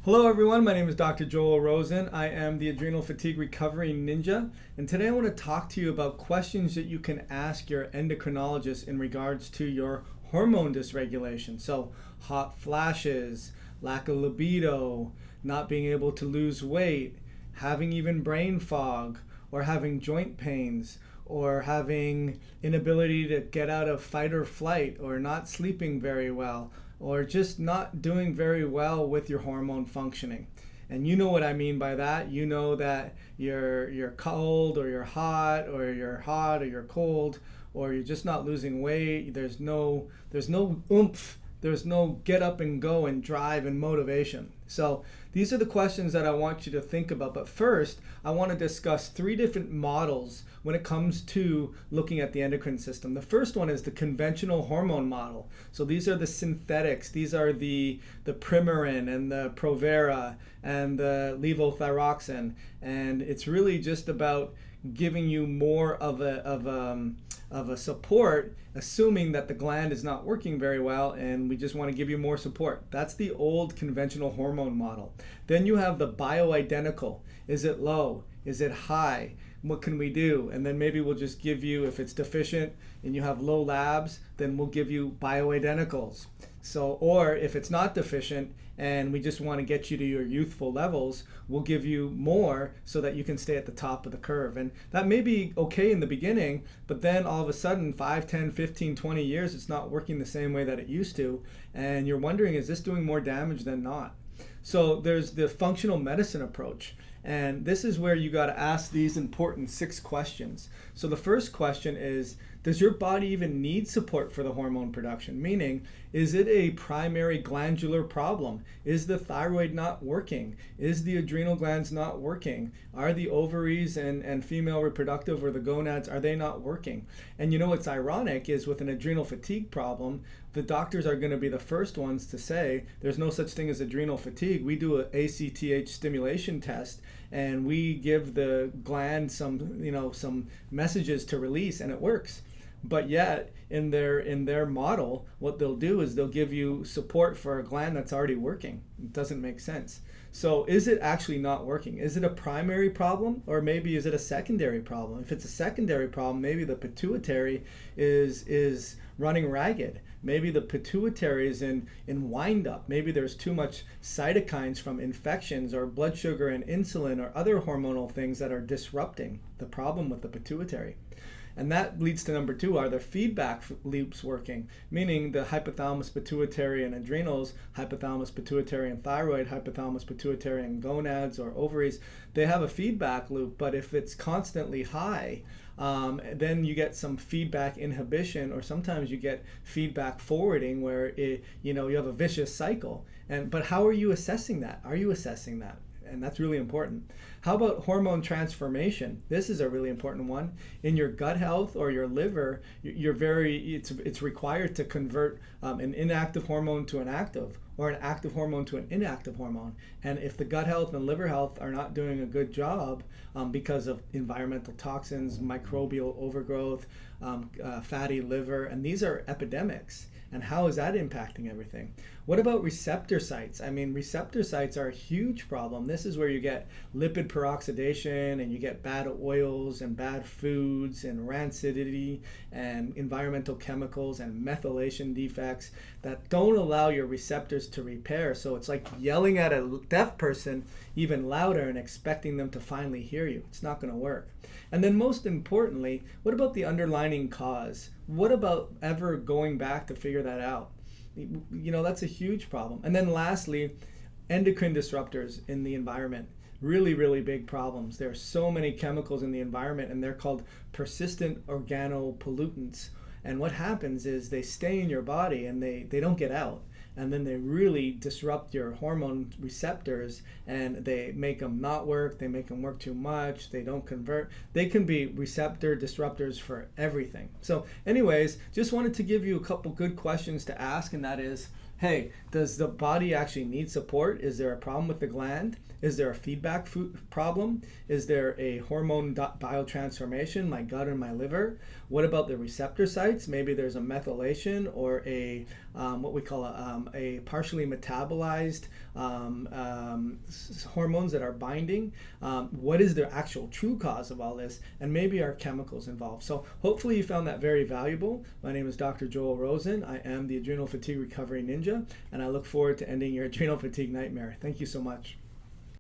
Hello everyone, my name is Dr. Joel Rosen. I am the Adrenal Fatigue Recovery Ninja, and today I want to talk to you about questions that you can ask your endocrinologist in regards to your hormone dysregulation. So hot flashes, lack of libido, not being able to lose weight, having even brain fog, or having joint pains, or having inability to get out of fight or flight, or not sleeping very well, or just not doing very well with your hormone functioning. And you know what I mean by that. You know that you're cold or you're hot or you're cold or you're just not losing weight. There's no oomph. There's no get up and go and drive and motivation. So these are the questions that I want you to think about. But first, I want to discuss three different models when it comes to looking at the endocrine system. The first one is the conventional hormone model. So these are the synthetics. These are the Premarin and the Provera and the levothyroxine. And it's really just about giving you more of a support, assuming that the gland is not working very well, and we just want to give you more support. That's the old conventional hormone model. Then you have the bioidentical. Is it low? Is it high? What can we do? And then maybe we'll just give you, if it's deficient and you have low labs, then we'll give you bioidenticals. So, or if it's not deficient and we just want to get you to your youthful levels, we'll give you more so that you can stay at the top of the curve. And that may be okay in the beginning, but then all of a sudden 5, 10, 15, 20 years, it's not working the same way that it used to. And you're wondering, is this doing more damage than not? So there's the functional medicine approach. And this is where you got to ask these important 6 questions. So the first question is, does your body even need support for the hormone production? Meaning, is it a primary glandular problem? Is the thyroid not working? Is the adrenal glands not working? Are the ovaries and female reproductive or the gonads, are they not working? And you know what's ironic is with an adrenal fatigue problem, the doctors are going to be the first ones to say there's no such thing as adrenal fatigue. We do an ACTH stimulation test and we give the gland some messages to release, and it works. But yet in their model, what they'll do is they'll give you support for a gland that's already working. It doesn't make sense. So is it actually not working? Is it a primary problem, or maybe is it a secondary problem? If it's a secondary problem, maybe the pituitary is running ragged. Maybe the pituitary is in wind up. Maybe there's too much cytokines from infections or blood sugar and insulin or other hormonal things that are disrupting the problem with the pituitary. And that leads to number 2, are the feedback loops working? Meaning the hypothalamus, pituitary, and adrenals, hypothalamus, pituitary, and thyroid, hypothalamus, pituitary, and gonads or ovaries, they have a feedback loop, but if it's constantly high, then you get some feedback inhibition, or sometimes you get feedback forwarding where you have a vicious cycle. But how are you assessing that? Are you assessing that? And that's really important. How about hormone transformation? This is a really important one. In your gut health or your liver, it's required to convert an inactive hormone to an active, or an active hormone to an inactive hormone. And if the gut health and liver health are not doing a good job because of environmental toxins, microbial overgrowth, fatty liver, and these are epidemics. And how is that impacting everything? What about receptor sites? I mean, receptor sites are a huge problem. This is where you get lipid peroxidation and you get bad oils and bad foods and rancidity and environmental chemicals and methylation defects that don't allow your receptors to repair. So it's like yelling at a deaf person even louder and expecting them to finally hear you. It's not going to work. And then most importantly, what about the underlying cause? What about ever going back to figure that out? That's a huge problem. And then lastly, endocrine disruptors in the environment. Really, really big problems. There are so many chemicals in the environment, and they're called persistent organopollutants. And what happens is they stay in your body and they don't get out. And then they really disrupt your hormone receptors, and they make them not work, they make them work too much, they don't convert. They can be receptor disruptors for everything. So anyways, just wanted to give you a couple good questions to ask, and that is, hey, does the body actually need support? Is there a problem with the gland? Is there a feedback problem? Is there a hormone biotransformation, my gut and my liver? What about the receptor sites? Maybe there's a methylation or a what we call a partially metabolized hormones that are binding. What is the actual true cause of all this? And maybe are chemicals involved? So hopefully you found that very valuable. My name is Dr. Joel Rosen. I am the Adrenal Fatigue Recovery Ninja, and I look forward to ending your adrenal fatigue nightmare. Thank you so much.